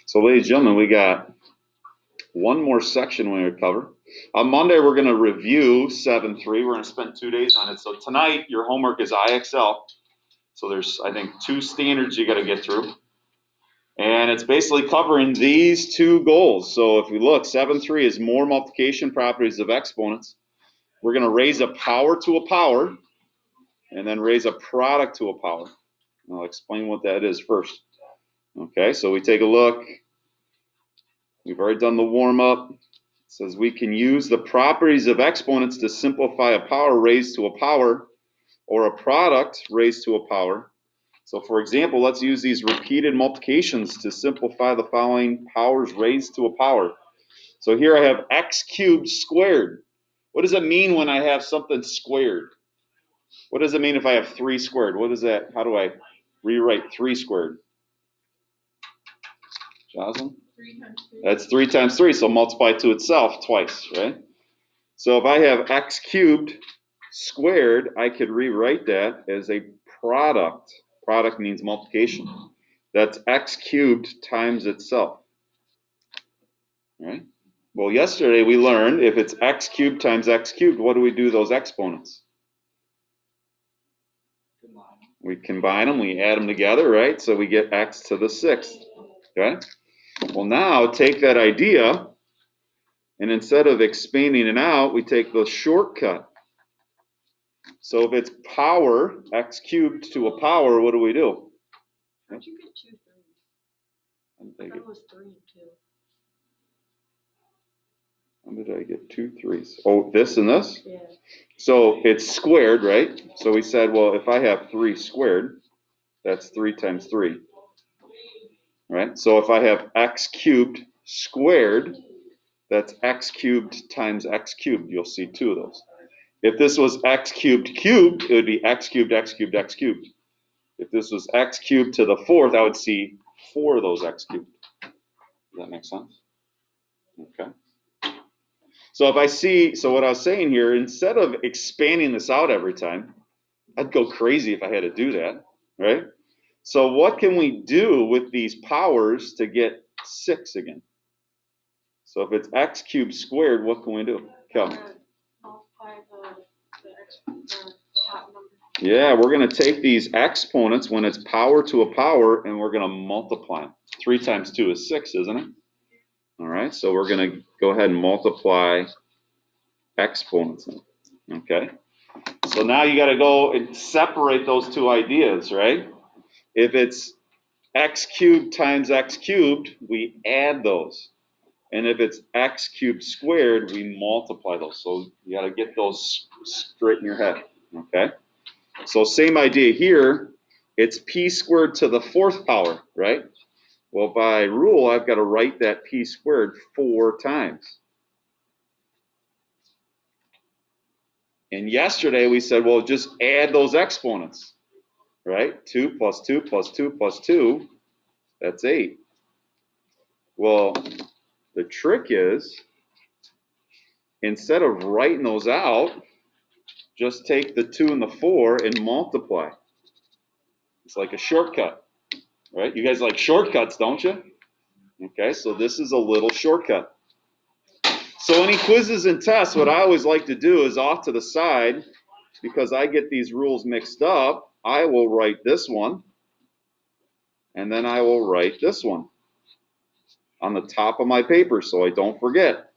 So ladies and gentlemen, we got one more section we would cover. On Monday, we're going to review 7.3. We're going to spend 2 days on it. So tonight, your homework is IXL. So there's, I think, 2 standards you got to get through. And it's basically covering these 2 goals. So if we look, 7.3 is more multiplication properties of exponents. We're going to raise a power to a power, and then raise a product to a power. I'll explain what that is first. Okay, so we take a look. We've already done the warm-up. It says we can use the properties of exponents to simplify a power raised to a power or a product raised to a power. So for example, let's use these repeated multiplications to simplify the following powers raised to a power. So here I have x cubed squared. What does it mean when I have something squared? What does it mean if I have 3 squared? What is that? How do I rewrite 3 squared? Jocelyn? 3 times 3. That's 3 times 3, so multiply to itself twice, right? So if I have x cubed squared, I could rewrite that as a product. Product means multiplication. That's x cubed times itself. Right? Well, yesterday we learned if it's x cubed times x cubed, what do we do those exponents? We combine them, we add them together, right? So we get x to the 6th. Okay? Well, now take that idea, and instead of expanding it out, we take the shortcut. So if it's power, x cubed to a power, what do we do? How'd you get 2 3s? That was 3 and 2. How did I get 2 3s? Oh, this and this? Yeah. So it's squared, right? So we said, well, if I have 3 squared, that's 3 times 3. Right? So if I have x cubed squared, that's x cubed times x cubed. You'll see 2 of those. If this was x cubed cubed, it would be x cubed, x cubed, x cubed. If this was x cubed to the 4th, I would see 4 of those x cubed. Does that make sense? Okay. So if I see, so what I was saying here, instead of expanding this out every time, I'd go crazy if I had to do that, right? So what can we do with these powers to get 6 again? So if it's x cubed squared, what can we do? Kel? Multiply the top number. Yeah, we're going to take these exponents when it's power to a power, and we're going to multiply them. 3 times 2 is 6, isn't it? All right, so we're going to go ahead and multiply exponents. Okay, so now you got to go and separate those 2 ideas, right? If it's x cubed times x cubed, we add those. And if it's x cubed squared, we multiply those. So you got to get those straight in your head, okay? So same idea here. It's p squared to the 4th power, right? Well, by rule, I've got to write that p squared 4 times. And yesterday we said, well, just add those exponents, right? 2 plus 2 plus 2 plus 2, that's 8. Well, the trick is, instead of writing those out, just take the 2 and the 4 and multiply. It's like a shortcut, right? You guys like shortcuts, don't you? Okay, so this is a little shortcut. So any quizzes and tests, what I always like to do is off to the side, because I get these rules mixed up, I will write this one, and then I will write this one on the top of my paper so I don't forget.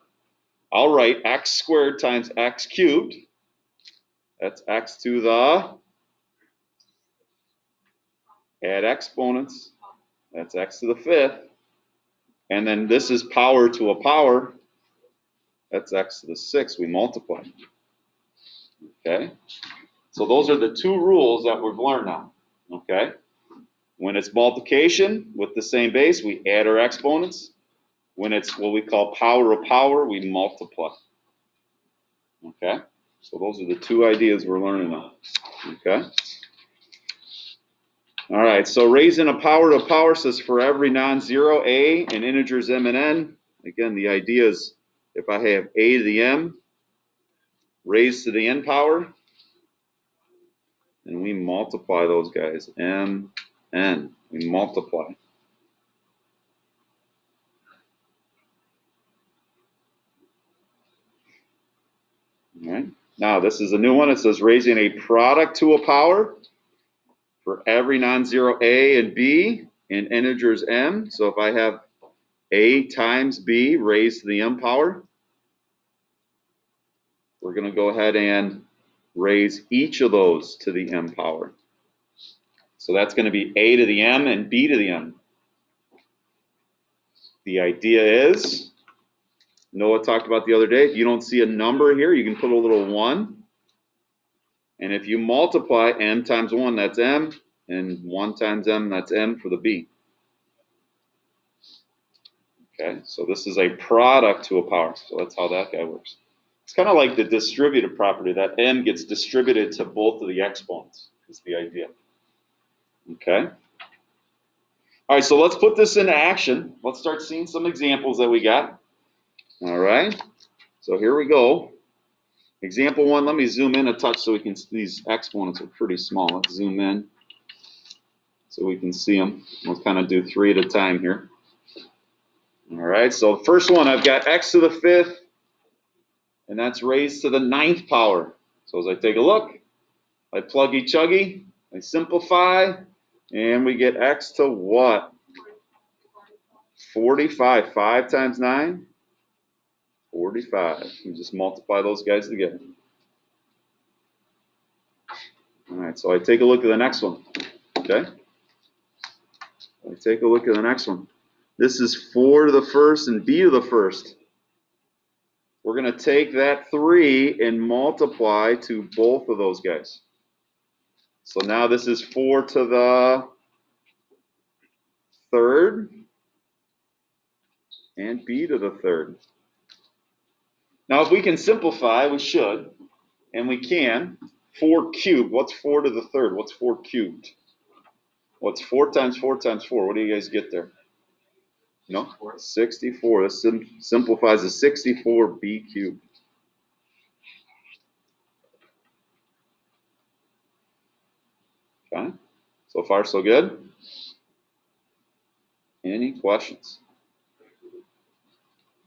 I'll write x squared times x cubed. That's x to the, add exponents, that's x to the 5th. And then this is power to a power, that's x to the 6th, we multiply. Okay? So those are the 2 rules that we've learned now. Okay? When it's multiplication with the same base, we add our exponents. When it's what we call power of power, we multiply. Okay? So those are the 2 ideas we're learning now. Okay? All right, so raising a power to a power says for every non-zero a and integers m and n. Again, the idea is if I have a to the m raised to the n power, and we multiply those guys, m, n, we multiply. All right. Now this is a new one. It says raising a product to a power for every non-zero a and b in integers m. So if I have a times b raised to the m power, we're going to go ahead and raise each of those to the m power. So that's going to be a to the m and b to the m. The idea is, Noah talked about the other day, if you don't see a number here, you can put a little 1. And if you multiply m times 1, that's m, and 1 times m, that's m for the b. Okay, so this is a product to a power. So that's how that guy works. It's kind of like the distributive property, that m gets distributed to both of the exponents, is the idea. Okay. All right, so let's put this into action. Let's start seeing some examples that we got. All right, so here we go. Example 1, let me zoom in a touch so we can see these exponents are pretty small. Let's zoom in so we can see them. We'll kind of do 3 at a time here. All right, so the first one, I've got x to the 5th, and that's raised to the 9th power. So as I take a look, I pluggy chuggy, I simplify, and we get x to what? 45. 5 times 9? 45. You just multiply those guys together. All right, so I take a look at the next one. Okay? I take a look at the next one. This is 4 to the 1st and b to the 1st. We're going to take that 3 and multiply to both of those guys. So now this is 4 to the 3rd and b to the 3rd. Now if we can simplify, we should, and we can. 4 cubed, what's 4 to the 3rd? What's 4 cubed? What's 4 times 4 times 4? What do you guys get there? No? 64. This simplifies to 64b cubed. Okay? So far, so good? Any questions?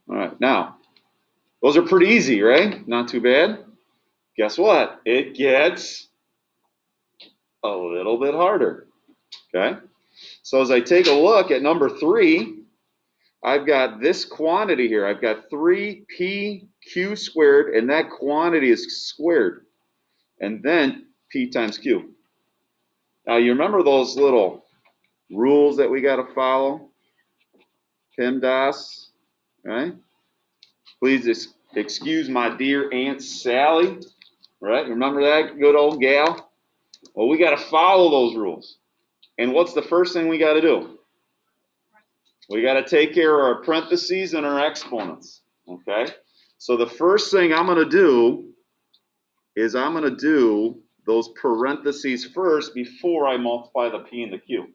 All right, now, those are pretty easy, right? Not too bad. Guess what? It gets a little bit harder, okay? So as I take a look at number 3, I've got this quantity here. I've got 3pq squared, and that quantity is squared, and then p times q. Now, you remember those little rules that we got to follow? PEMDAS, right? Please excuse my dear Aunt Sally, right? Remember that good old gal? Well, we got to follow those rules. And what's the first thing we got to do? We got to take care of our parentheses and our exponents, okay? So the first thing I'm going to do is I'm going to do those parentheses first before I multiply the p and the q.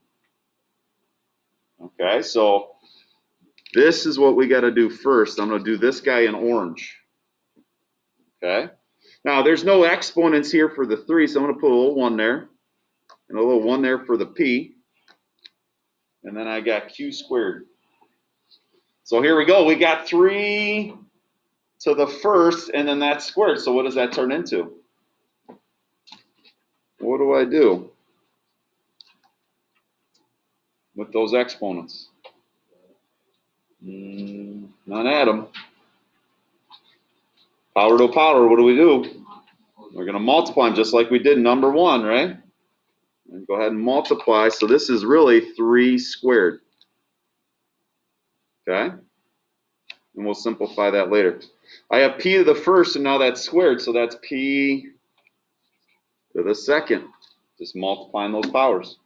Okay, so this is what we got to do first. I'm going to do this guy in orange. Okay, now there's no exponents here for the 3, so I'm going to put a little 1 there and a little 1 there for the p. And then I got q squared. So here we go. We got 3 to the 1st, and then that's squared. So what does that turn into? What do I do with those exponents? Not add them. Power to power, what do? We're going to multiply them just like we did number 1, right? And go ahead and multiply. So this is really 3 squared. Okay? And we'll simplify that later. I have p to the 1st, and now that's squared, so that's p to the 2nd. Just multiplying those powers.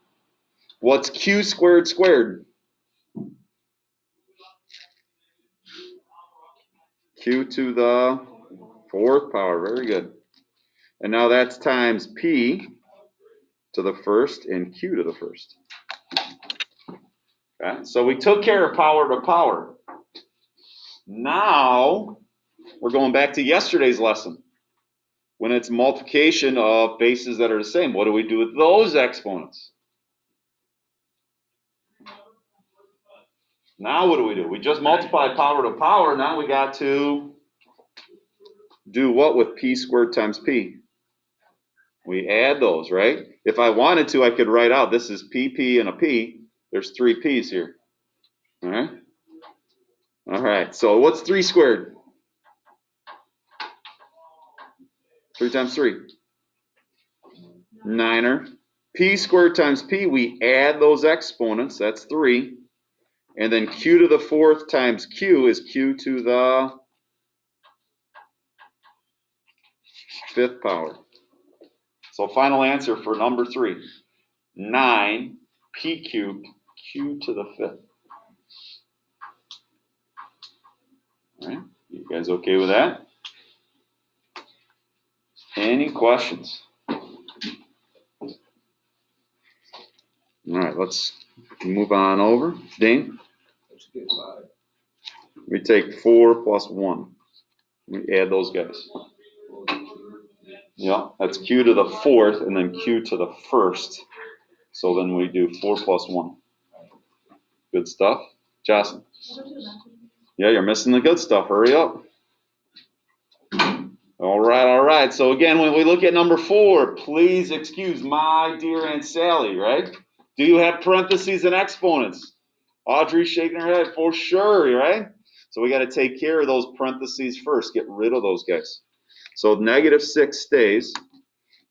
What's q squared squared? Q to the 4th power. Very good. And now that's times p to the 1st and q to the 1st. Okay? So we took care of power to power. Now we're going back to yesterday's lesson. When it's multiplication of bases that are the same, what do we do with those exponents? Now what do? We just multiply power to power. Now we got to do what with p squared times p? We add those, right? If I wanted to, I could write out this is pp and a p. There's three p's here. All right? All right, so what's 3 squared? 3 times 3. 9er. P squared times p, we add those exponents, that's 3. And then q to the 4th times q is q to the 5th power. So final answer for number 3, 9 p cubed q to the 5th. All right, you guys okay with that? Any questions? All right, let's move on over. Dane? We take 4 plus 1. We add those guys. Yeah, that's q to the 4th and then q to the 1st. So then we do 4 plus 1. Good stuff. Jocelyn? Yeah, you're missing the good stuff. Hurry up. All right. So again, when we look at number 4, please excuse my dear Aunt Sally, right? Do you have parentheses and exponents? Audrey's shaking her head for sure, right? So we got to take care of those parentheses first. Get rid of those guys. So -6 stays.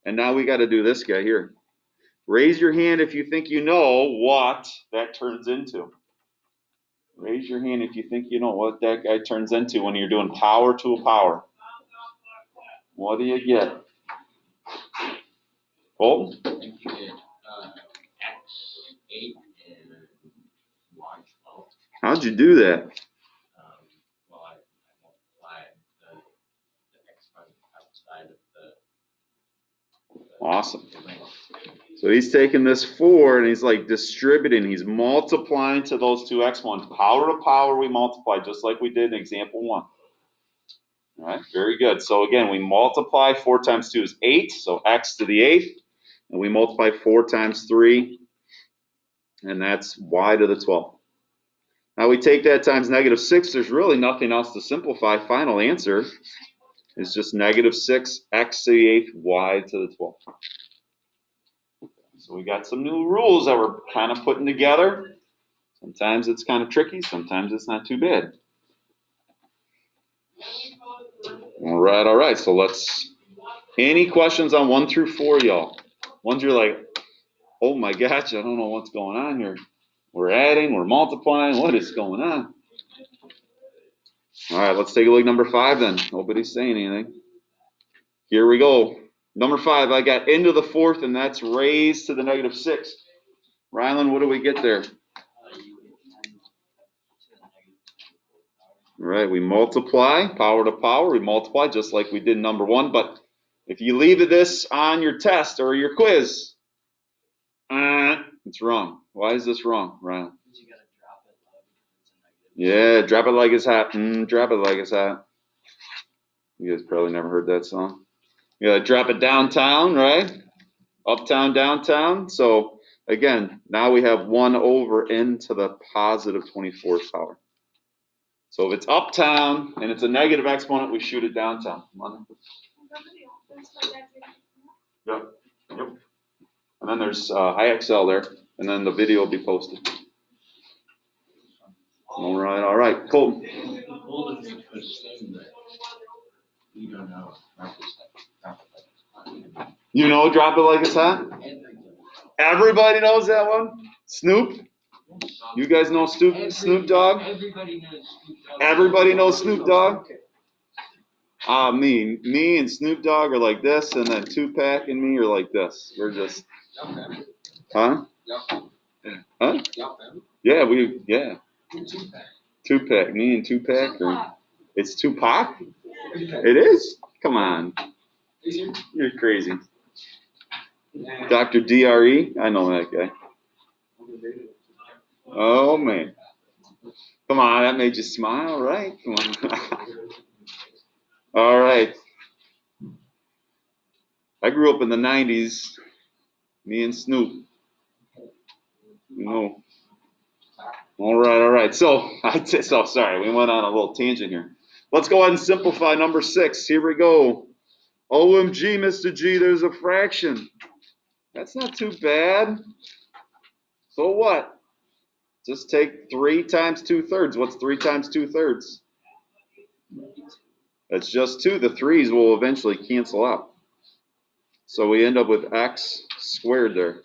And now we got to do this guy here. Raise your hand if you think you know what that turns into. Raise your hand if you think you know what that guy turns into when you're doing power to a power. What do you get? Colton? X8 and Y12. How'd you do that? Well, I multiplied the exponent outside of the Awesome. So he's taking this 4 and he's like distributing. He's multiplying to those two exponents. Power to power, we multiply just like we did in example 1. All right, very good. So again, we multiply 4 times 2 is 8, so x to the 8th. And we multiply 4 times 3, and that's y to the 12th. Now we take that times -6. There's really nothing else to simplify. Final answer is just -6 x to the 8th, y to the 12th. So we got some new rules that we're kind of putting together. Sometimes it's kind of tricky. Sometimes it's not too bad. All right. So any questions on 1 through 4, y'all? Ones you're like, oh my gosh, I don't know what's going on here. We're adding, we're multiplying. What is going on? All right, let's take a look at number 5 then. Nobody's saying anything. Here we go. Number 5, I got into the 4th, and that's raised to the -6. Rylan, what do we get there? All right, we multiply, power to power, we multiply just like we did in number 1. But if you leave this on your test or your quiz, it's wrong. Why is this wrong, Rylan? Because you got to drop it low because it's a negative. Yeah, drop it like it's hot. Drop it like it's hot. You guys probably never heard that song. You gotta drop it downtown, right? Uptown, downtown. So again, now we have 1 over n to the positive 24th power. So if it's uptown and it's a negative exponent, we shoot it downtown. Come on. Yep. And then there's IXL there, and then the video will be posted. All right. Colton. You don't know. You know, drop it like it's hot? Everybody knows that one? Snoop? You guys know Snoop Dogg? Everybody knows Snoop Dogg. Everybody knows Snoop Dogg? Me and Snoop Dogg are like this, and then Tupac and me are like this. We're just, huh? Huh? Yeah, Tupac. Me and Tupac. It's Tupac? It is? Come on. You're crazy. Dr. DRE? I know that guy. Oh, man. Come on, that made you smile, right? Come on. All right. I grew up in the 90s. Me and Snoop. No. All right. So sorry, we went on a little tangent here. Let's go ahead and simplify number 6. Here we go. OMG, Mr. G, there's a fraction. That's not too bad. So what? Just take 3 times 2/3. What's 3 times 2/3? That's just 2. The 3's will eventually cancel out. So we end up with x squared there.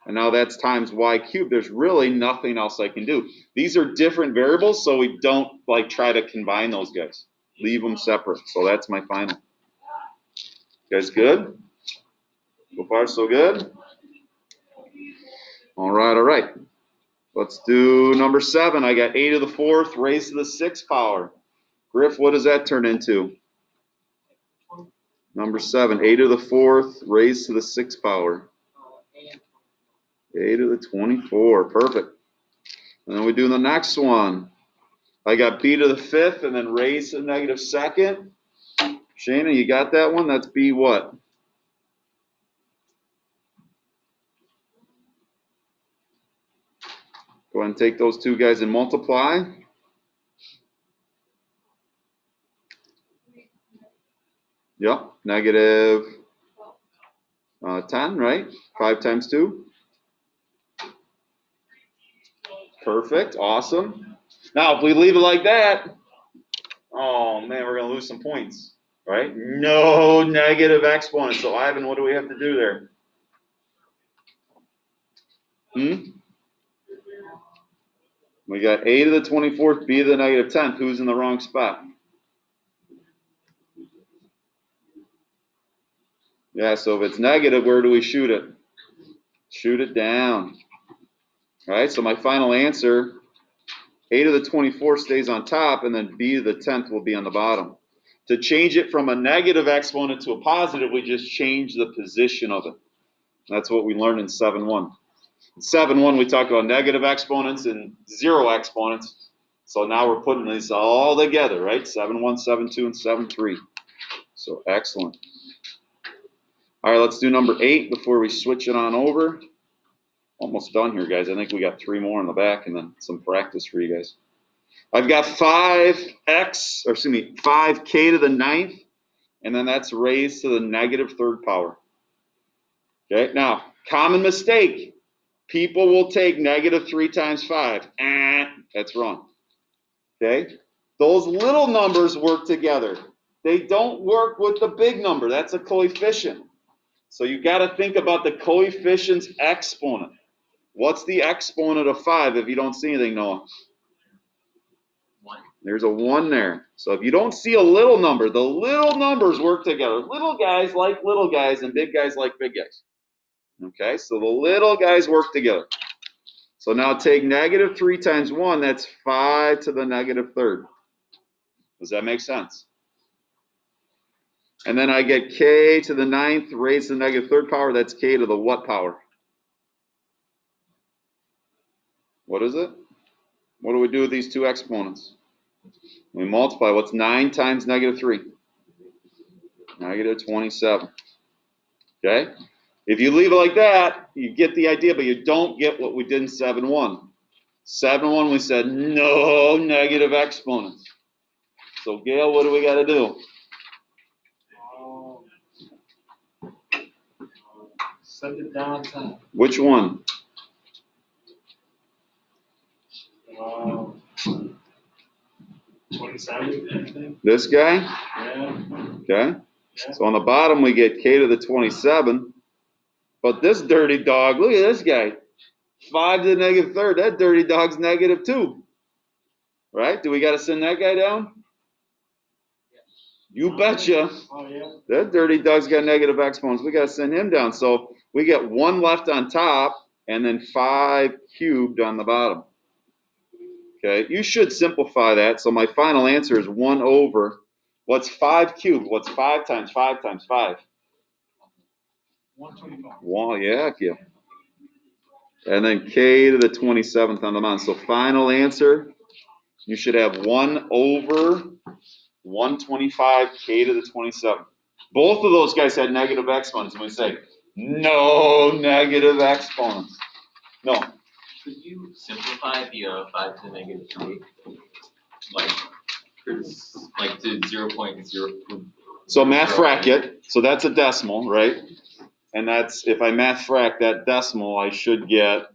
And now that's times y cubed. There's really nothing else I can do. These are different variables, so we don't like try to combine those guys. Leave them separate. So that's my final. You guys good? So far, so good? All right, all right. Let's do number 7. I got 8 to the 4th raised to the 6th power. Griff, what does that turn into? Number 7, 8 to the 4th raised to the 6th power. 8 to the 24. Perfect. And then we do the next one. I got b to the 5th and then raised to the negative 2nd. Shana, you got that one? That's b what? Go ahead and take those two guys and multiply. Yep, negative 10, right? 5 times 2. Perfect, awesome. Now, if we leave it like that, oh man, we're going to lose some points, right? No negative exponent. So, Ivan, what do we have to do there? We got a to the 24th, b to the negative 10th. Who's in the wrong spot? Yeah, so if it's negative, where do we shoot it? Shoot it down. All right, so my final answer, a to the 24th stays on top, and then b to the 10th will be on the bottom. To change it from a negative exponent to a positive, we just change the position of it. That's what we learned in 7-1. In 7-1, we talked about negative exponents and zero exponents. So now we're putting these all together, right? 7-1, 7-2, and 7-3. So excellent. All right, let's do number 8 before we switch it on over. Almost done here, guys. I think we got 3 more in the back and then some practice for you guys. I've got 5k to the 9th, and then that's raised to the negative 3rd power. Okay, now, common mistake. People will take negative 3 times 5. That's wrong. Okay? Those little numbers work together. They don't work with the big number. That's a coefficient. So you've got to think about the coefficient's exponent. What's the exponent of 5 if you don't see anything, Noah? 1. There's a 1 there. So if you don't see a little number, the little numbers work together. Little guys like little guys and big guys like big guys. Okay, so the little guys work together. So now take negative 3 times 1, that's 5 to the negative 3rd. Does that make sense? And then I get k to the 9th raised to the negative 3rd power, that's k to the what power? What is it? What do we do with these two exponents? We multiply. What's 9 times negative 3? Negative 27. Okay? If you leave it like that, you get the idea, but you don't get what we did in 7-1. 7-1, we said no negative exponents. So, Gail, what do we got to do? Send it down to Which one? 27, I think. This guy? Yeah. Okay. So on the bottom, we get k to the 27. But this dirty dog, look at this guy. 5 to the negative 3rd. That dirty dog's negative 2. Right? Do we got to send that guy down? You betcha. Oh, yeah. That dirty dog's got negative exponents. We got to send him down. So we get 1 left on top and then 5 cubed on the bottom. Okay, you should simplify that. So my final answer is 1 over. What's 5 cubed? What's 5 times 5 times 5? 125. Well, yeah. And then k to the 27th on the bottom. So final answer, you should have 1 over 125 k to the 27th. Both of those guys had negative exponents. And we say, no negative exponents. No. Could you simplify the 5 to the negative 3? Like, Like to 0.0. So math frac it. So that's a decimal, right? And that's, if I math frac that decimal, I should get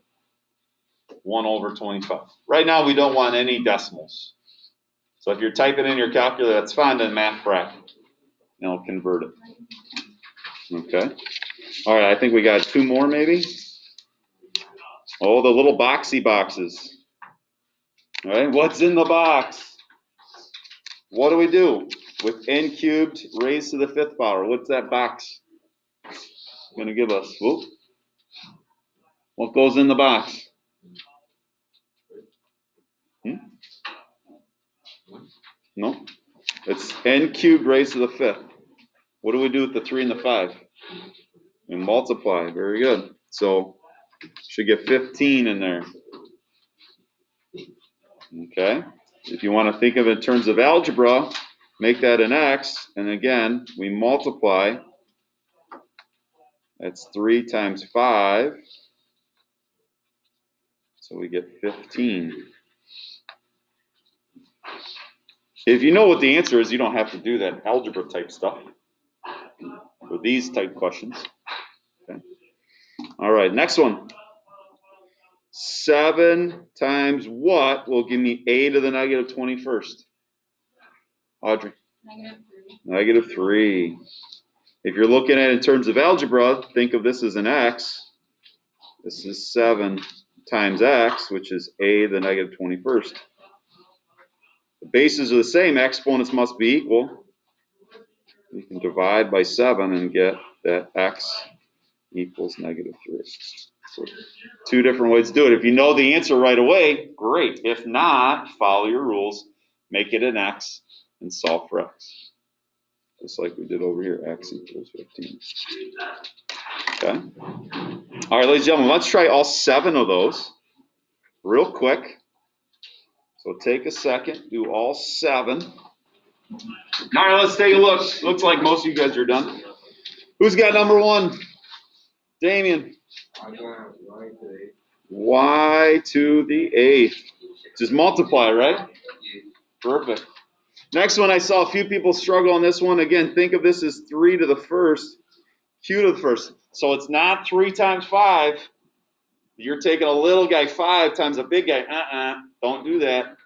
1/25. Right now, we don't want any decimals. So if you're typing in your calculator, that's fine, then math frac. And it'll convert it. Okay. All right, I think we got 2 more maybe. Oh, the little boxy boxes. All right, what's in the box? What do we do with n cubed raised to the 5th power? What's that box going to give us? Whoop. What goes in the box? No, it's n cubed raised to the 5th. What do we do with the 3 and the 5? We multiply. Very good. So should get 15 in there. Okay. If you want to think of it in terms of algebra, make that an x, and again, we multiply. That's 3 times 5. So we get 15. If you know what the answer is, you don't have to do that algebra type stuff for these type questions. Okay. All right, next one. 7 times what will give me a to the negative 21st? Audrey? Negative 3. If you're looking at it in terms of algebra, think of this as an x. This is 7 times x, which is a to the negative 21st. The bases are the same. Exponents must be equal. You can divide by 7 and get that x equals negative 3. So 2 different ways to do it. If you know the answer right away, great. If not, follow your rules. Make it an x and solve for x. Just like we did over here, x equals 15. Okay. All right, ladies and gentlemen, let's try all 7 of those real quick. So take a second, do all 7. All right, let's take a look. Looks like most of you guys are done. Who's got number 1? Damien. Y to the 8th. Just multiply, right? Perfect. Next one, I saw a few people struggle on this one. Again, think of this as 3 to the 1st, q to the 1st. So it's not 3 times 5. You're taking a little guy 5 times a big guy. Don't do that.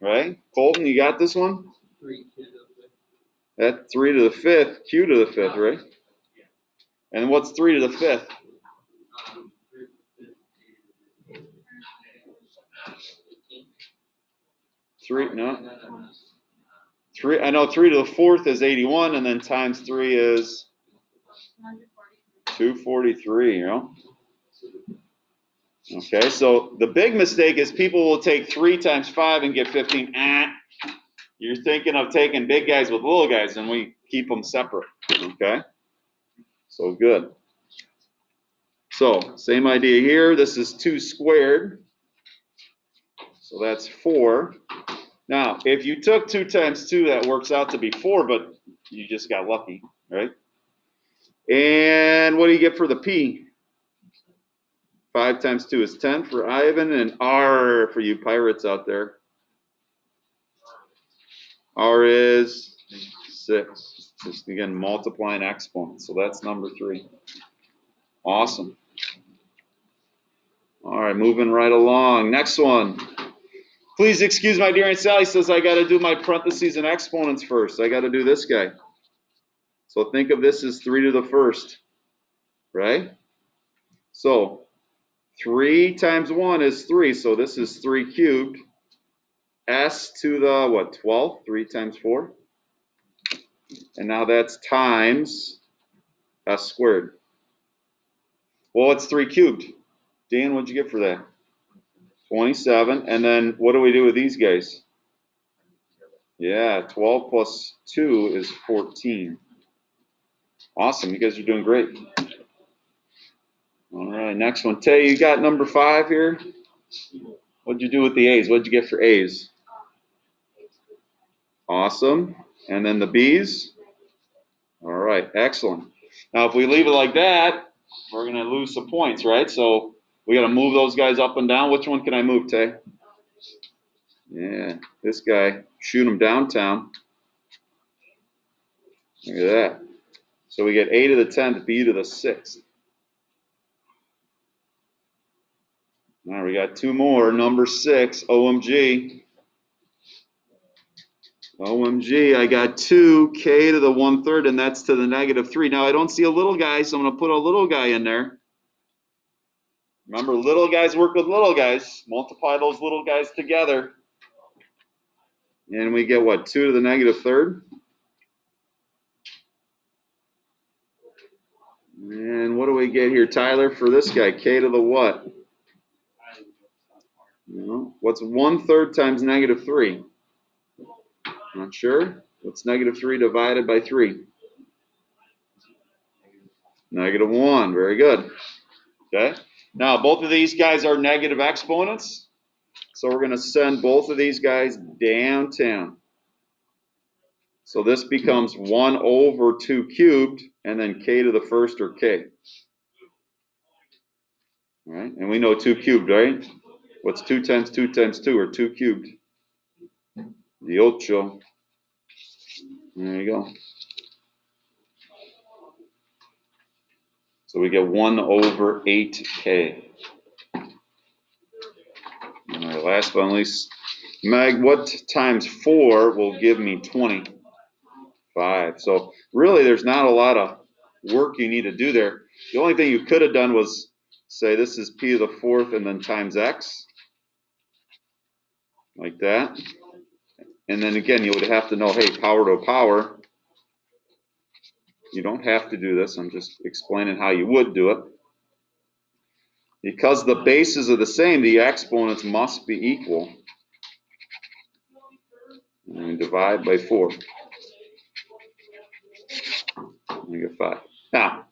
Right? Colton, you got this one? 3 to the 5th. That's 3 to the 5th, q to the 5th, right? And what's 3 to the 5th? 3, no. 3, I know 3 to the 4th is 81, and then times 3 is 243, you know? Okay, so the big mistake is people will take 3 times 5 and get 15. You're thinking of taking big guys with little guys, and we keep them separate. Okay? So good. So, same idea here. This is 2 squared. So that's 4. Now, if you took 2 times 2, that works out to be 4, but you just got lucky, right? And what do you get for the P? 5 times 2 is 10 for Ivan, and R for you pirates out there. R is 6. Just again, multiplying exponents. So that's number 3. Awesome. All right, moving right along. Next one. Please excuse my dear Aunt Sally says I got to do my parentheses and exponents first. I got to do this guy. So think of this as 3 to the 1st, right? So 3 times 1 is 3, so this is 3 cubed. S to the, what, 12? 3 times 4. And now that's times S squared. Well, it's 3 cubed. Dan, what'd you get for that? 27. And then what do we do with these guys? Yeah, 12 plus 2 is 14. Awesome. You guys are doing great. All right, next one. Tay, you got number 5 here? What'd you do with the A's? What'd you get for A's? Awesome. And then the B's? All right, excellent. Now, if we leave it like that, we're going to lose some points, right? So we got to move those guys up and down. Which one can I move, Tay? Yeah, this guy, shoot him downtown. Look at that. So we get a to the 10th, b to the 6th. Now we got two more. Number 6, OMG. OMG, I got 2, k to the 1/3, and that's to the -3. Now I don't see a little guy, so I'm going to put a little guy in there. Remember, little guys work with little guys. Multiply those little guys together. And we get what, 2 to the -3rd? And what do we get here, Tyler, for this guy? K to the what? No. What's 1/3 times -3? Not sure. What's -3 divided by 3? -1. Very good. Okay. Now, both of these guys are negative exponents. So we're going to send both of these guys downtown. So this becomes 1 over 2 cubed, and then k to the 1st, or k. All right, and we know 2 cubed, right? What's 2 times 2 times 2, or 2 cubed? The 8. There you go. So we get 1 over 8k. All right, last but not least, Meg, what times 4 will give me 25? So really, there's not a lot of work you need to do there. The only thing you could have done was say this is p to the 4th and then times x, like that. And then again, you would have to know, hey, power to a power. You don't have to do this. I'm just explaining how you would do it. Because the bases are the same, the exponents must be equal. And divide by 4. You get 5. Now,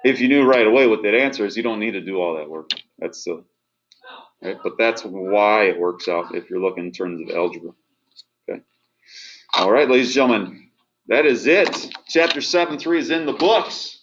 if you knew right away what that answer is, you don't need to do all that work. That's silly. Right? But that's why it works out if you're looking in terms of algebra. Okay. All right, ladies and gentlemen, that is it. Chapter 7.3 is in the books.